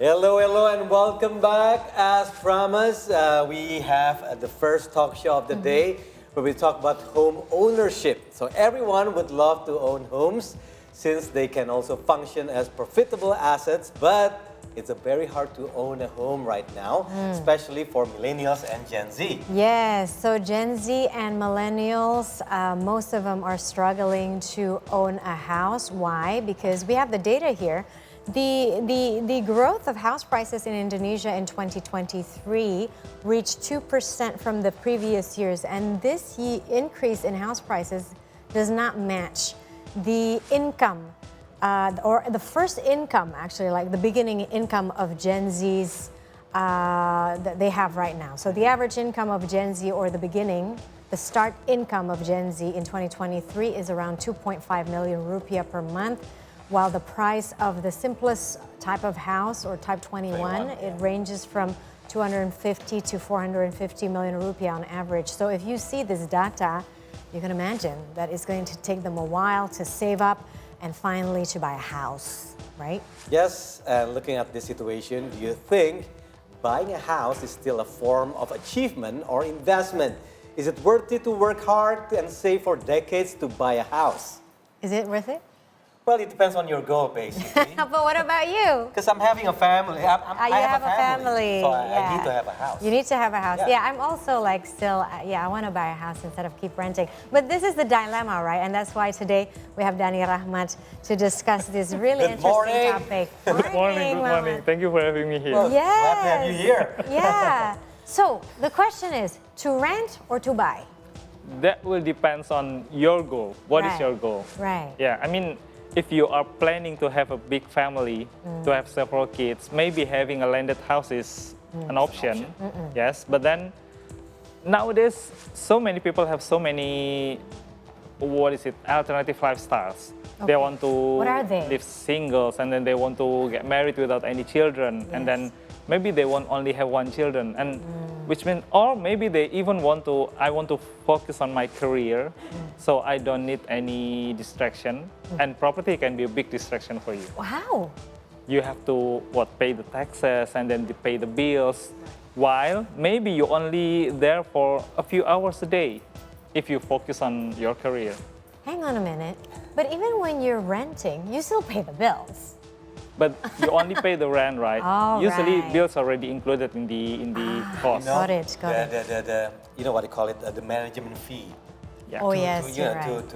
Hello, and welcome back. As promised, we have the first talk show of the day where we talk about home ownership. So everyone would love to own homes since they can also function as profitable assets, but it's very hard to own a home right now, especially for millennials and Gen Z. Yes, so Gen Z and millennials, most of them are struggling to own a house. Why? Because we have the data here. The growth of house prices in Indonesia in 2023 reached 2% from the previous years, and this increase in house prices does not match the income or the first income, actually, like the beginning income of Gen Z's that they have right now. So the average income of Gen Z, or the start income of Gen Z in 2023 is around 2.5 million rupiah per month, while the price of the simplest type of house, or type 21, it ranges from 250 to 450 million rupiah on average. So if you see this data, you can imagine that it's going to take them a while to save up and finally to buy a house, right? Yes, and looking at this situation, do you think buying a house is still a form of achievement or investment? Is it worth it to work hard and save for decades to buy a house? Is it worth it? Well, it depends on your goal, basically. But what about you? Because I'm having a family. I have a family. So I need to have a house. You need to have a house. Yeah. I'm also like still, I want to buy a house instead of keep renting. But this is the dilemma, right? And that's why today we have Dani Rachmat to discuss this really interesting topic. Good morning. Thank you for having me here. Well, Yes. glad to have you here. Yeah. So the question is, to rent or to buy? That will depend on your goal. What is your goal? Right. Yeah, I mean, if you are planning to have a big family, to have several kids, maybe having a landed house is an option. Yes, but then nowadays, so many people have so many, alternative lifestyles. Okay. They want to What are they? live singles, and then they want to get married without any children, and then maybe they want only have one children, and which means, or maybe they even want to, I want to focus on my career, so I don't need any distraction, and property can be a big distraction for you. Wow. You have to pay the taxes and then pay the bills, while maybe you only there for a few hours a day if you focus on your career. Hang on a minute. But even when you're renting, you still pay the bills. But you only pay the rent, right? Oh, Usually right. bills already included in the cost. Got it. The you know what they call it, the management fee. Yeah. Oh, To- yes, to, you're right.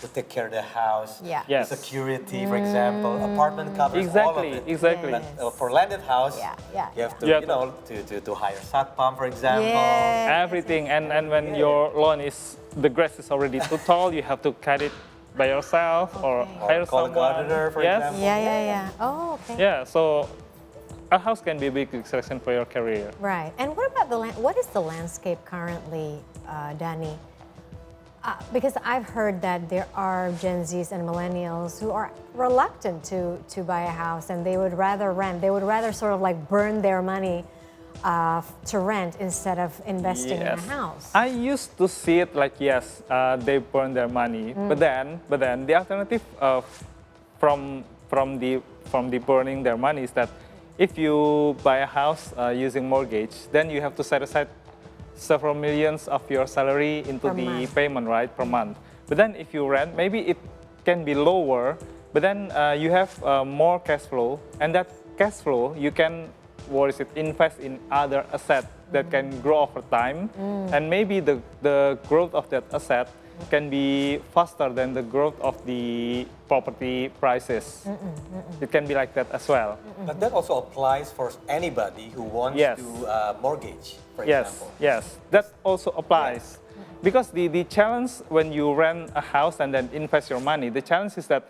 To take care of the house, Yeah. Yes. security, for example, apartment covers all of it. Exactly. But for landed house, Yeah. you have to, Yeah. to hire satpam, for example. Yeah. Everything, and when your lawn is, the grass is already too tall, you have to cut it by yourself or hire call a someone. gardener, for example. Yeah. Oh, okay. Yeah, so a house can be a big distraction for your career. Right. And what about the what is the landscape currently, Dani? Because I've heard that there are Gen Zs and millennials who are reluctant to buy a house, and they would rather rent. They would rather sort of like burn their money to rent instead of investing in a house. I used to see it like, yes, they burn their money, but then the alternative from the burning their money is that if you buy a house using mortgage, then you have to set aside several millions of your salary into the payment, right, per month. But then if you rent, maybe it can be lower, but then you have more cash flow, and that cash flow you can invest in other assets that can grow over time, and maybe the growth of that asset can be faster than the growth of the property prices. It can be like that as well. But that also applies for anybody who wants to mortgage, for example. Yes, that also applies. Because the challenge when you rent a house and then invest your money, the challenge is that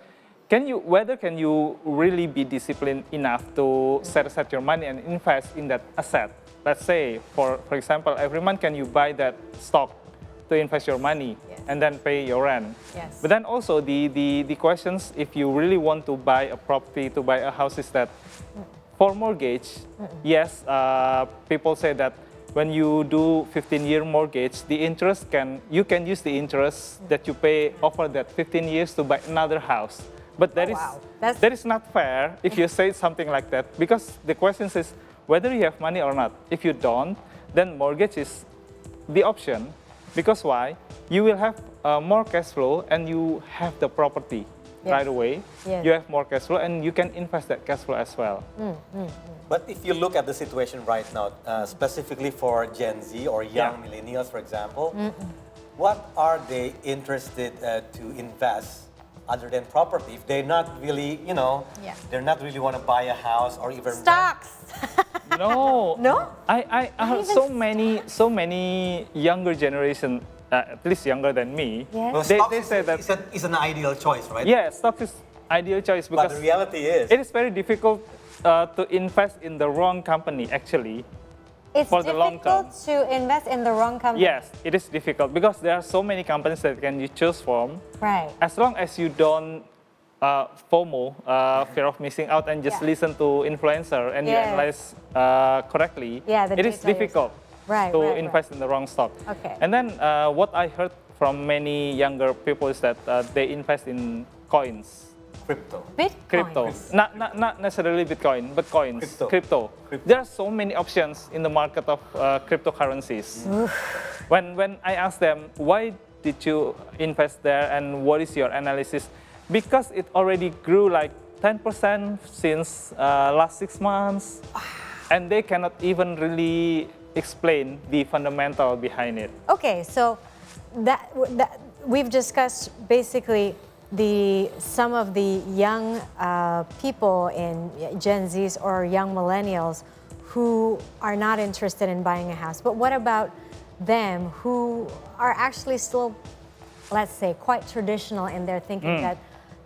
whether can you really be disciplined enough to set aside your money and invest in that asset? Let's say, for example, every month can you buy that stock to invest your money and then pay your rent? Yes. But then also the questions, if you really want to buy a property, to buy a house, is that for mortgage, yes, people say that when you do 15-year mortgage, you can use the interest that you pay over that 15 years to buy another house. But wow. that is not fair if you say something like that, because the question is whether you have money or not. If you don't, then mortgage is the option. Because why? You will have more cash flow and you have the property right away. Yes. You have more cash flow and you can invest that cash flow as well. But if you look at the situation right now, specifically for Gen Z or young millennials, for example, what are they interested to invest other than property? If they're not really, they're not really want to buy a house or even Stocks. No. No? I have so many younger generation, at least younger than me. Yes. Well, They stocks say that is an ideal choice, right? yeah, stocks is ideal choice But because the reality is, it is very difficult to invest in the wrong company actually. It's For the long term. difficult to invest in the wrong company. Yes, it is difficult because there are so many companies that can you choose from. Right. As long as you don't FOMO, fear of missing out, and just listen to influencer and you Yes. analyze correctly, Yeah, the it is data difficult Right, to right, invest in the wrong stock. Okay. And then what I heard from many younger people is that they invest in coins. crypto. Bitcoin. Crypto. Not necessarily Bitcoin, but coins. Crypto. There are so many options in the market of cryptocurrencies. When I ask them, why did you invest there and what is your analysis? Because it already grew like 10% since last 6 months. And they cannot even really explain the fundamental behind it. Okay, so that we've discussed basically some of the young people in Gen Zs or young millennials who are not interested in buying a house. But what about them who are actually still, let's say, quite traditional in their thinking that,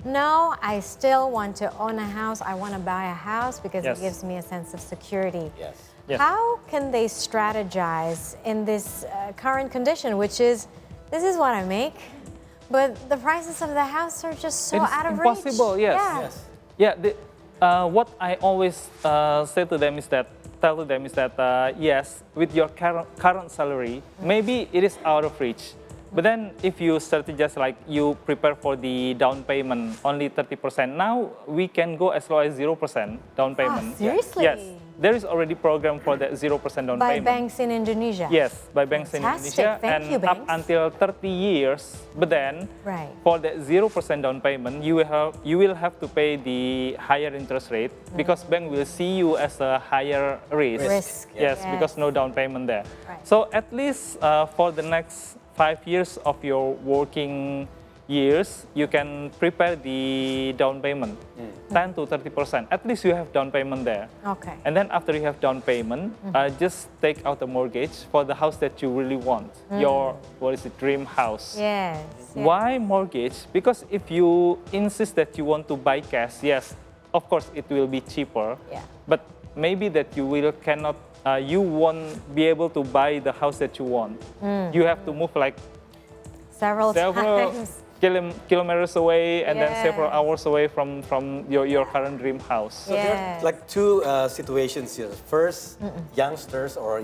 no, I still want to own a house. I want to buy a house because it gives me a sense of security. Yes. Yes. How can they strategize in this current condition, which is, this is what I make, but the prices of the house are just so It's out of impossible, reach? yes. Yeah. Yeah, what I always say to them is that, yes, with your current salary, maybe it is out of reach. But then if you strategize, like you prepare for the down payment, only 30%, now we can go as low as 0% down payment. Seriously? Yes, there is already program for that 0% down By payment. banks in Indonesia? Yes, by banks in Fantastic. Indonesia, Thank and you, up banks. until 30 years. But then, Right. for that 0% down payment, you will have to pay the higher interest rate because bank will see you as a higher risk. Risk. Yes, Yes. because no down payment there. Right. So at least for the next 5 years of your working years, you can prepare the down payment, 10 to 30%. At least you have down payment there. Okay. And then after you have down payment, just take out a mortgage for the house that you really want, your, dream house. Yes. Why mortgage? Because if you insist that you want to buy cash, yes, of course it will be cheaper. Yeah. But maybe that you won't be able to buy the house that you want. You have to move like Several times. kilometers away and then Yeah. several hours away from your current dream house. So there are Yes. like two situations here. First, youngsters or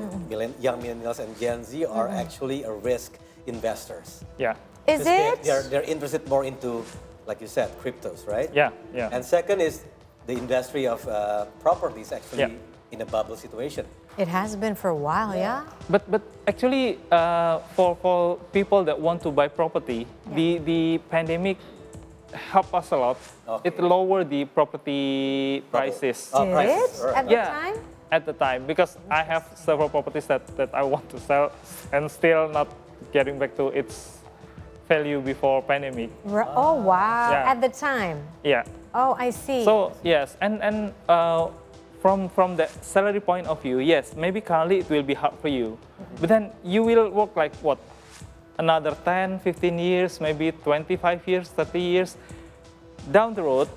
young millennials and Gen Z are actually a risk investors. Yeah, Is it? They're interested more into, like you said, cryptos, right? yeah. And second is the industry of properties actually Yeah. in a bubble situation. It has been for a while, yeah? But actually, for people that want to buy property, the pandemic helped us a lot. Okay. It lowered the property prices. Oh, Did prices, it? right. At the Yeah. time? At the time, because I have several properties that I want to sell and still not getting back to its value before pandemic. Oh, wow. Yeah. At the time? Yeah. Oh, I see. So yes, and from the salary point of view, yes, maybe currently it will be hard for you, but then you will work like what, another 10, 15 years, maybe 25 years, 30 years down the road,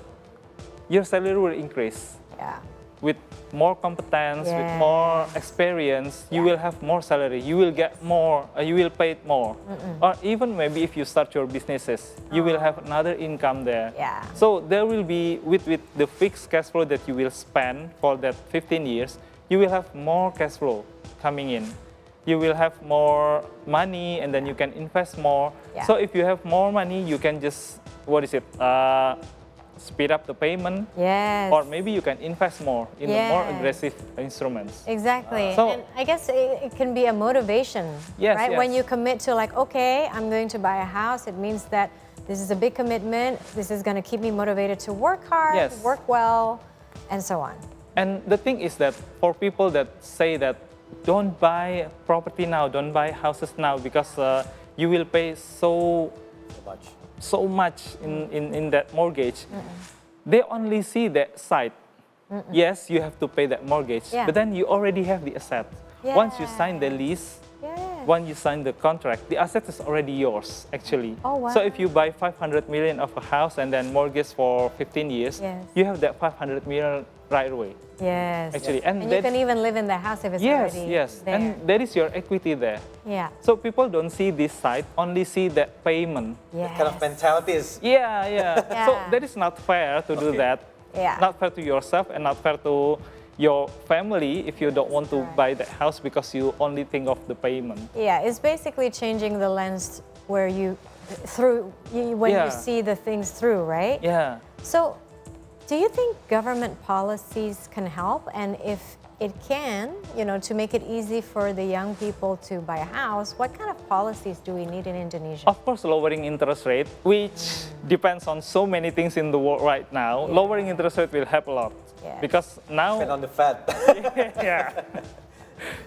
your salary will increase. Yeah. With more competence, with Yes. more experience, you will have more salary. You will get more. You will pay it more. Or even maybe if you start your businesses, you will have another income there. Yeah. So there will be with the fixed cash flow that you will spend for that 15 years, you will have more cash flow coming in. You will have more money, and then you can invest more. Yeah. So if you have more money, you can just speed up the payment, Yes. or maybe you can invest more in the more Yes. aggressive instruments. Exactly. So- and I guess it can be a motivation, Yes, right? yes. When you commit to like, okay, I'm going to buy a house, it means that this is a big commitment. This is going to keep me motivated to work hard, Yes. work well, and so on. And the thing is that for people that say that don't buy property now, don't buy houses now because you will pay So much. so much in that mortgage, they only see that side. Yes, you have to pay that mortgage, Yeah. but then you already have the asset. Once you sign the lease, Yeah. once you sign the contract, the asset is already yours, actually. Oh, wow. So if you buy 500 million of a house and then mortgage for 15 years, Yes. you have that 500 million right away, Yes. actually. And you can even live in the house if it's yes, already yes, there. and there is your equity there. Yeah. So people don't see this side, only see that payment. Yes. Kind of mentality is Yeah, yeah. So Yeah. that is not fair to do Okay. that. Yeah. Not fair to yourself and not fair to your family if you don't want to Right. buy the house because you only think of the payment. Yeah, it's basically changing the lens where when Yeah. you see the things through, right? Yeah. So, do you think government policies can help? And if it can, to make it easy for the young people to buy a house, what kind of policies do we need in Indonesia? Of course, lowering interest rate, which depends on so many things in the world right now. Yeah. Lowering interest rate will help a lot. Yes. Because now, depend on the Fed. yeah,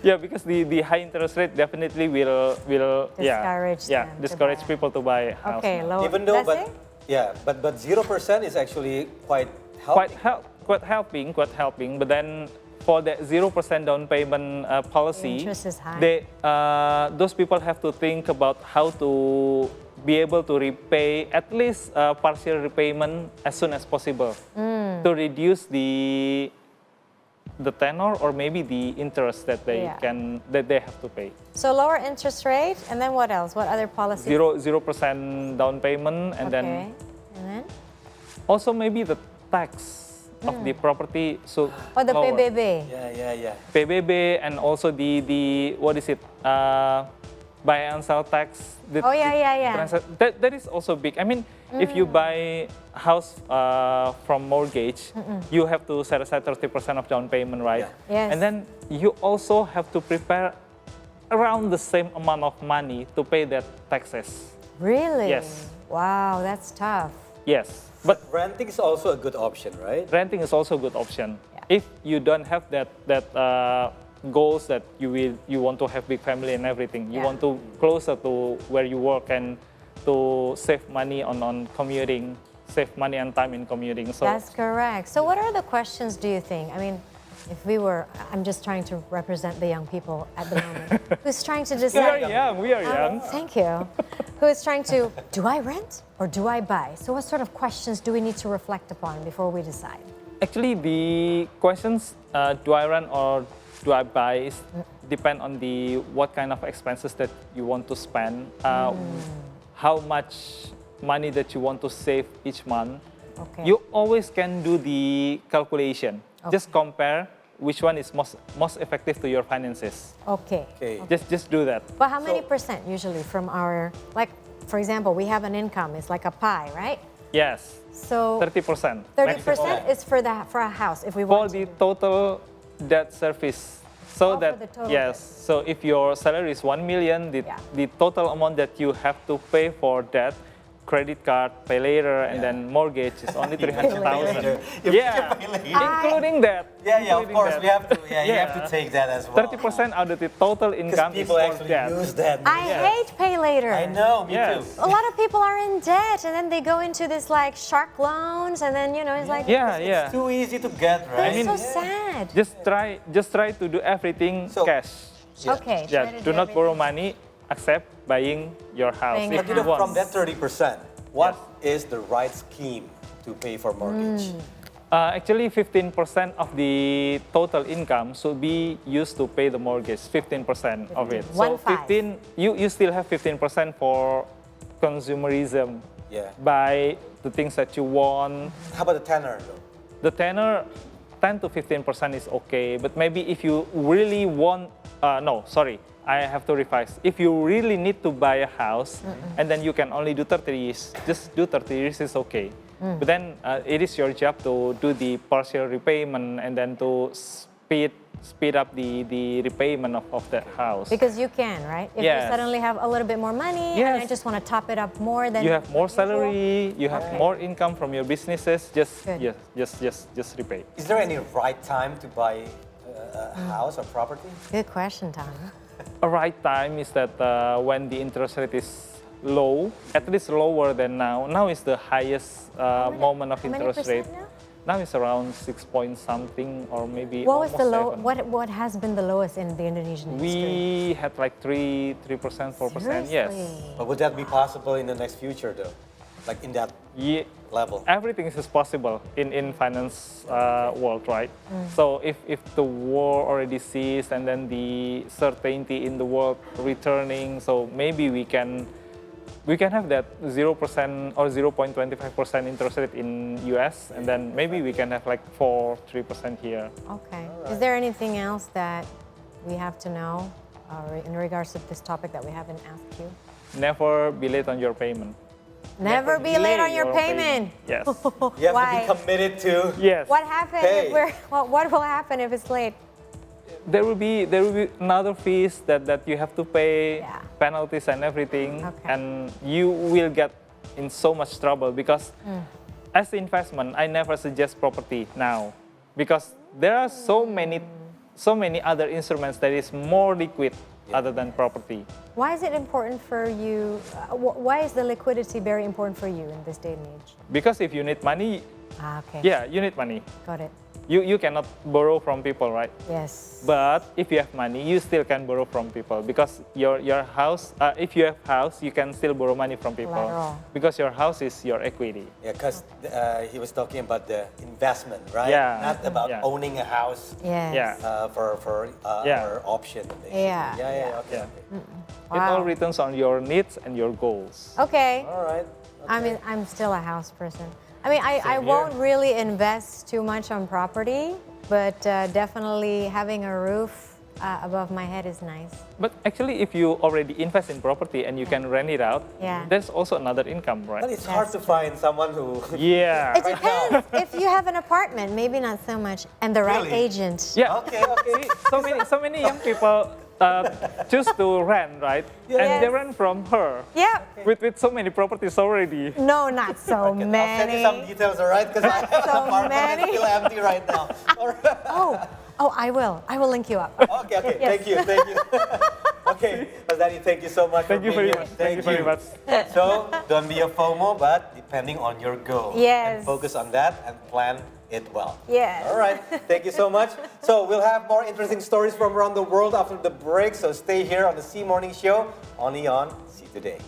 yeah, because the high interest rate definitely will Discourage them to discourage buy. people to buy a house. Okay, now. low. Even though, That's it? but 0% is actually quite helping. quite helping. But then for that 0% down payment policy, Interest is high. those people have to think about how to be able to repay at least partial repayment as soon as possible to reduce the tenor or maybe the interest that they have to pay. So lower interest rate, and then what else? What other policies? 0% down payment, and then And then? also maybe the tax of the property. So Oh, the lower. PBB. Yeah. PBB and also the what is it? Buy and sell tax. Oh, yeah. That is also big. I mean, if you buy house from mortgage, you have to set aside 30% of down payment, right? Yeah. Yes. And then you also have to prepare around the same amount of money to pay that taxes. Really? Yes. Wow, that's tough. Yes. But renting is also a good option, right? Renting is also a good option. Yeah. If you don't have that goals that you want to have big family and everything, you Yeah. want to closer to where you work and to save money on commuting, save money and time in commuting. So That's correct. So what are the questions do you think? I mean, I'm just trying to represent the young people at the moment. Who's trying to we are decide? young. We are young. Thank you. Who is trying to, do I rent or do I buy? So what sort of questions do we need to reflect upon before we decide? Actually, the questions do I rent or do I buy depend on what kind of expenses that you want to spend, how much money that you want to save each month. Okay. You always can do the calculation. Just compare which one is most effective to your finances. Okay. Okay. Just do that. But how many percent usually from our, like, for example, we have an income, it's like a pie, right? Yes, So 30%. 30% is for a house if we For want the to. total debt service. So Oh, for that the total yes, so if your salary is 1 million, the total amount that you have to pay for debt, credit card, pay later, and then mortgage is only 300,000. Yeah, including that. Yeah, of including course, that. we have to. Yeah, you have to take that as well. 30% out of the total Because income is people for actually debt. use that. I hate pay later. I know, me Yes. too. A lot of people are in debt and then they go into this like shark loans and then, it's like, Yeah, It's too easy to get, right? that's so sad. Just try to do everything So- cash. Okay. try Yeah, to do not everything. borrow money except buying your house. Buying if a you house. From want. that 30%, what is the right scheme to pay for mortgage? Actually, 15% of the total income should be used to pay the mortgage. 15% of it. So 15. you still have 15% for consumerism. Yeah. Buy the things that you want. How about the tenor, though? The tenor, 10 to 15% is okay. But maybe if you really want, I have to revise. If you really need to buy a house and then you can only do 30 years, just do 30 years is okay. But then it is your job to do the partial repayment and then to speed up the repayment of that house. Because you can, right? If Yes. you suddenly have a little bit more money and I Yes. just want to top it up more than You have more usual. salary, you have more income from your businesses. Good. Just repay. Is there any right time to buy a house or property? Good question, Tom. A right time is that when the interest rate is low, at least lower than now. Now is the highest moment of How many interest rate. percent now? Now it's around 6 point something or maybe What was almost the low? 7. What has been the lowest in the Indonesian history? We had like 3%, 4%. Yes. Seriously? But would that be possible in the next future, though? Like in that Yeah. level? Everything is possible in finance world, right? So if the war already ceased and then the certainty in the world returning, so maybe we can have that 0% or 0.25% interest rate in US, and then maybe we can have like 3% here. Okay. Is there anything else that we have to know in regards to this topic that we haven't asked you? Never be late on your payment. Never be late on your payment. Yes. You have Why? to be committed to. Yes. What happened Hey. if what will happen if it's late? There will be another fees that you have to pay, Yeah. penalties and everything, Okay. and you will get in so much trouble because as investment, I never suggest property now because there are so many other instruments that is more liquid other than property. Why is it important for you? Why is the liquidity very important for you in this day and age? Because if you need money, Okay. yeah, you need money. Got it. You cannot borrow from people, right? Yes. But if you have money, you still can borrow from people because your house. If you have house, you can still borrow money from people Collateral. because your house is your equity. Yeah, because he was talking about the investment, right? Yeah. Not about Yeah. owning a house Yes. Yeah. for Yeah. our option. basically. Yeah. Yeah. Okay. Yeah. Okay. It all Wow. returns on your needs and your goals. Okay. All right. I mean, I'm still a house person. I mean, I Same won't here. really invest too much on property, but definitely having a roof above my head is nice. But actually, if you already invest in property and you can rent it out, Yeah. there's also another income, But right? it's hard to find someone who. Yeah. It depends. If you have an apartment, maybe not so much, and the right Really? agent. Yeah. Okay. Okay. See, so many young people choose to rent, right? Yeah. And they Yes. rent from her Yep. with so many properties already. No, not so I'll send you many. some details, all right? Because I have So an apartment that's many. still empty right now. All right. Oh, I will. I will link you up. Okay. Yes. Thank you. Okay, Mas Dani, thank you so much Thank for you very being much. here. Thank you very much. So, don't be a FOMO, but depending on your goal. Yes. And focus on that and plan it well. Yes. All right. Thank you so much. So, we'll have more interesting stories from around the world after the break. So, stay here on the C Morning Show, only on See Today.